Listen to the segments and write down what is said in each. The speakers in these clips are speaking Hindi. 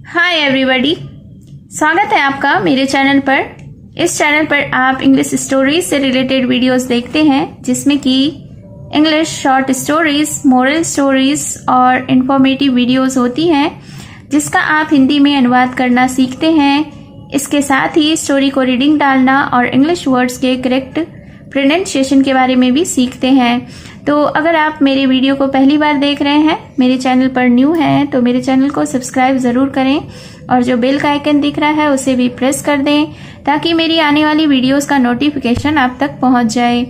हाय एवरीबॉडी, स्वागत है आपका मेरे चैनल पर। इस चैनल पर आप इंग्लिश स्टोरीज से रिलेटेड वीडियोस देखते हैं जिसमें कि English short stories, moral stories और इंफॉर्मेटिव वीडियोस होती हैं जिसका आप हिंदी में अनुवाद करना सीखते हैं। इसके साथ ही स्टोरी को रीडिंग डालना और इंग्लिश वर्ड्स के करेक्ट प्रोनाउंसिएशन के बारे में भी सीखते हैं। तो अगर आप मेरे वीडियो को पहली बार देख रहे हैं, मेरे चैनल पर न्यू हैं, तो मेरे चैनल को सब्सक्राइब ज़रूर करें और जो बेल का आइकन दिख रहा है उसे भी प्रेस कर दें ताकि मेरी आने वाली वीडियोस का नोटिफिकेशन आप तक पहुंच जाए।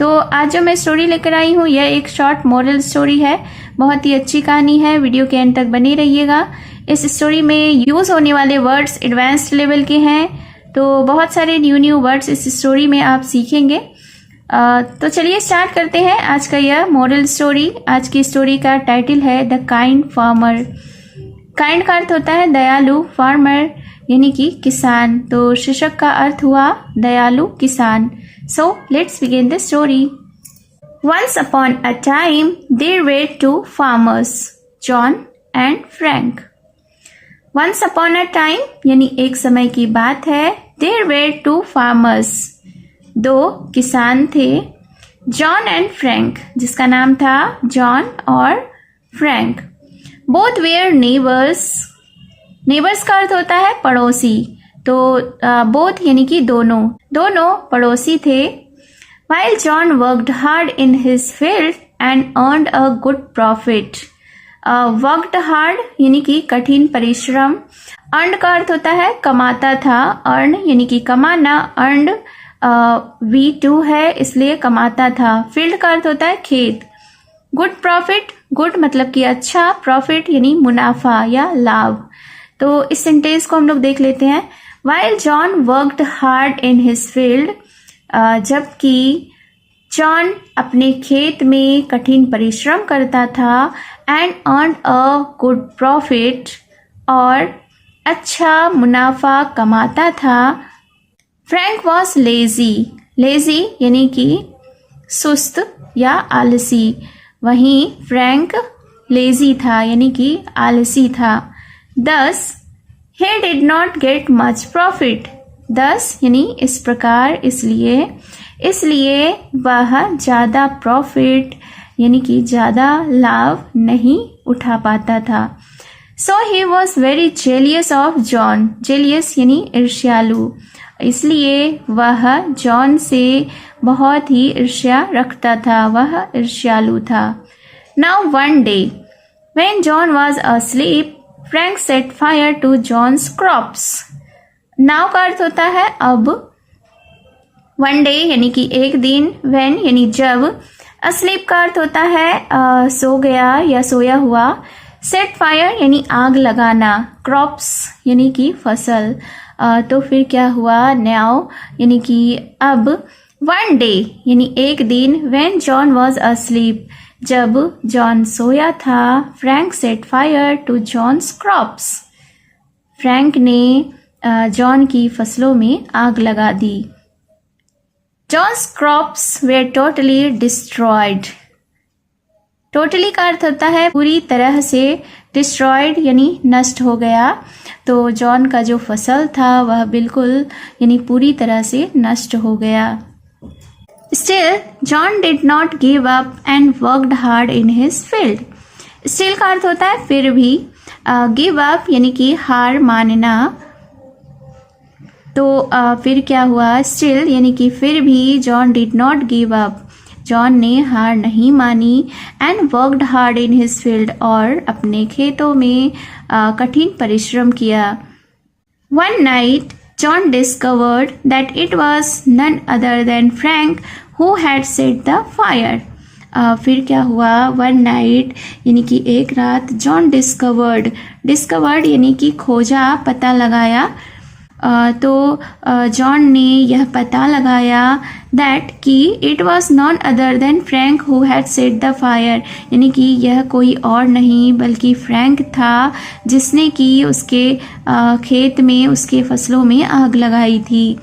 तो आज जो मैं स्टोरी लेकर आई हूँ यह एक शॉर्ट मोरल स्टोरी है। बहुत ही अच्छी कहानी है, वीडियो के एंड तक बने रहिएगा। इस स्टोरी में यूज़ होने वाले वर्ड्स एडवांस्ड लेवल के हैं, तो बहुत सारे न्यू वर्ड्स इस स्टोरी में आप सीखेंगे। तो चलिए स्टार्ट करते हैं आज का यह मोरल स्टोरी। आज की स्टोरी का टाइटल है द काइंड फार्मर। काइंड का अर्थ होता है दयालु, फार्मर यानी कि किसान, तो शीर्षक का अर्थ हुआ दयालु किसान। So let's begin the story. Once upon a time there were two farmers, John and Frank. Once upon a time यानी एक समय की बात है। देयर वर टू फार्मर्स, दो किसान थे। जॉन एंड फ्रैंक, जिसका नाम था जॉन और Frank. Both were neighbours. Neighbours का अर्थ होता है पड़ोसी, तो बोथ यानी कि दोनों पड़ोसी थे। While John worked hard in his field and earned a good profit. Worked hard यानी कि कठिन परिश्रम। अर्न का अर्थ होता है कमाता था, अर्न यानी कि कमाना, अर्नड V2 है इसलिए कमाता था। फील्ड का अर्थ होता है खेत। गुड प्रॉफिट, गुड मतलब कि अच्छा, प्रॉफिट यानी मुनाफा या लाभ। तो इस सेंटेंस को हम लोग देख लेते हैं। While John worked hard in his field, जबकि जॉन अपने खेत में कठिन परिश्रम करता था। And earn a good profit, और अच्छा मुनाफा कमाता था। Frank was lazy. लेजी यानी कि सुस्त या आलसी, वहीं फ्रैंक लेजी था यानी कि आलसी था। दस he did not get much profit। दस यानी इस प्रकार, इसलिए वह ज़्यादा प्रॉफिट यानी कि ज़्यादा लाभ नहीं उठा पाता था। सो he was very jealous of John। Jealous यानी ईर्ष्यालु, इसलिए वह जॉन से बहुत ही ईर्ष्या रखता था, वह ईर्ष्यालु था। Now one day when John was asleep, Frank set fire to John's crops. Now का अर्थ होता है अब, वन डे यानी कि एक दिन, व्हेन यानी जब, asleep का अर्थ होता है सो गया या सोया हुआ। सेट फायर यानी आग लगाना, क्रॉप्स यानी कि फसल। तो फिर क्या हुआ, नाउ यानी कि अब, वन डे यानी एक दिन, व्हेन जॉन वाज asleep, जब जॉन सोया था, Frank set fire to John's crops, Frank ने जॉन की फसलों में आग लगा दी। John's crops were totally destroyed. Totally का अर्थ होता है पूरी तरह से, डिस्ट्रॉयड यानी नष्ट हो गया। तो जॉन का जो फसल था वह बिल्कुल यानी पूरी तरह से नष्ट हो गया। Still John did not give up and worked hard in his field. Still का अर्थ होता है फिर भी, गिव अप यानी कि हार मानना। तो फिर क्या हुआ, स्टिल यानी कि फिर भी, John did not give up, John ने हार नहीं मानी। And worked hard in his field, और अपने खेतों में कठिन परिश्रम किया। One night John discovered that it was none other than Frank who had set the fire. फिर क्या हुआ, वन नाइट यानी कि एक रात, जॉन डिस्कवर्ड यानी कि खोजा, पता लगाया। तो जॉन ने यह पता लगाया दैट कि it was none other than Frank who had set the fire, यानी कि यह कोई और नहीं बल्कि फ्रैंक था जिसने कि उसके खेत में, उसके फसलों में आग लगाई थी।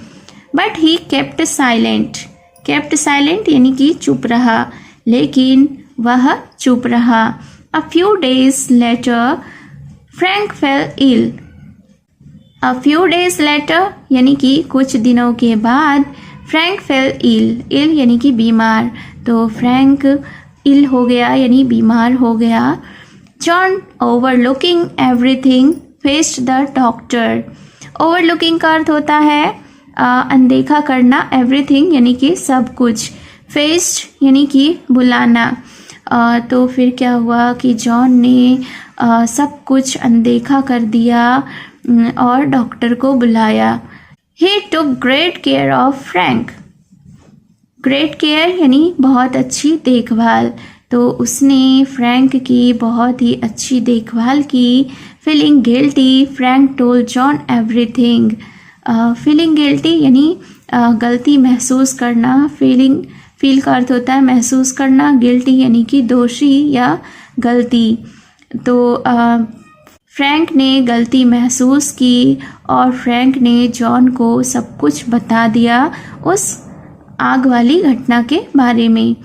बट ही केप्ट साइलेंट यानी कि चुप रहा, लेकिन वह चुप रहा। A few days later Frank fell ill. A few days later यानी कि कुछ दिनों के बाद फ्रैंक फेल इल यानी कि बीमार, तो फ्रैंक इल हो गया यानी बीमार हो गया। John overlooking everything faced the doctor. Overlooking का अर्थ होता है अनदेखा करना, एवरीथिंग यानी कि सब कुछ, फेस्ड यानी कि बुलाना। तो फिर क्या हुआ कि जॉन ने सब कुछ अनदेखा कर दिया और डॉक्टर को बुलाया। He took great care of Frank. Great care यानी बहुत अच्छी देखभाल, तो उसने फ्रैंक की बहुत ही अच्छी देखभाल की। Feeling guilty Frank told John everything. Feeling guilty यानी गलती महसूस करना, फील का अर्थ होता है महसूस करना, गिल्टी यानी कि दोषी या गलती। तो फ्रैंक ने गलती महसूस की और फ्रैंक ने जॉन को सब कुछ बता दिया उस आग वाली घटना के बारे में।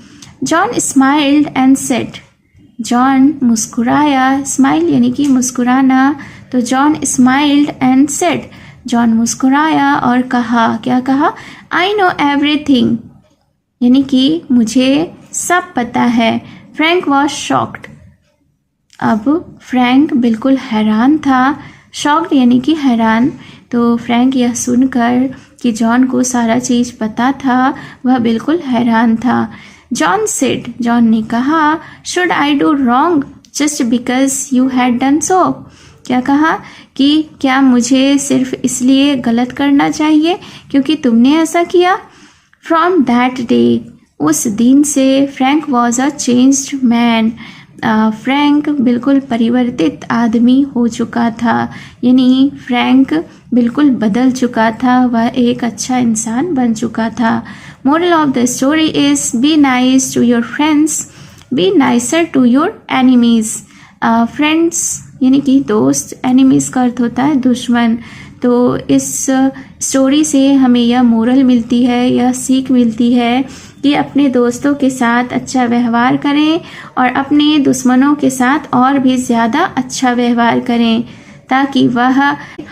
John smiled and said. John मुस्कुराया, स्माइल यानी कि मुस्कुराना, तो John smiled and said. John मुस्कुराया और कहा, क्या कहा? आई नो एवरीथिंग यानी कि मुझे सब पता है। Frank was shocked. अब फ्रैंक बिल्कुल हैरान था, शॉक्ड यानी कि हैरान। तो फ्रैंक यह सुनकर कि जॉन को सारा चीज़ पता था, वह बिल्कुल हैरान था। जॉन सेड, जॉन ने कहा, should I do wrong just because you had done so. क्या कहा कि क्या मुझे सिर्फ इसलिए गलत करना चाहिए क्योंकि तुमने ऐसा किया। फ्रॉम दैट डे, उस दिन से Frank was a changed man. Frank बिल्कुल परिवर्तित आदमी हो चुका था, यानी फ्रैंक बिल्कुल बदल चुका था, वह एक अच्छा इंसान बन चुका था। Moral of the story is be nice to your friends, be nicer to your enemies. Friends यानी कि दोस्त, एनिमीज का अर्थ होता है दुश्मन। तो इस स्टोरी से हमें यह मोरल मिलती है, यह सीख मिलती है कि अपने दोस्तों के साथ अच्छा व्यवहार करें और अपने दुश्मनों के साथ और भी ज़्यादा अच्छा व्यवहार करें, ताकि वह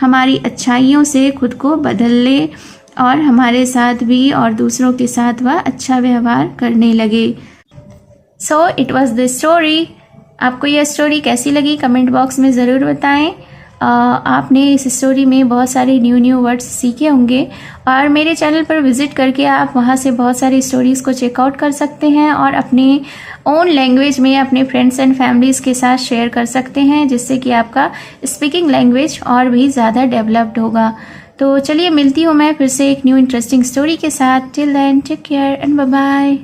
हमारी अच्छाइयों से खुद को बदल ले और हमारे साथ भी और दूसरों के साथ वह अच्छा व्यवहार करने लगे। So it was the story. आपको यह स्टोरी कैसी लगी कमेंट बॉक्स में ज़रूर बताएं। आपने इस स्टोरी में बहुत सारे न्यू वर्ड्स सीखे होंगे और मेरे चैनल पर विजिट करके आप वहाँ से बहुत सारी स्टोरीज़ को चेकआउट कर सकते हैं और अपने ओन लैंग्वेज में अपने फ्रेंड्स एंड फैमिलीज़ के साथ शेयर कर सकते हैं, जिससे कि आपका स्पीकिंग लैंग्वेज और भी ज़्यादा डेवलप्ड होगा। तो चलिए मिलती हूँ मैं फिर से एक न्यू इंटरेस्टिंग स्टोरी के साथ। Till then take care and bye bye.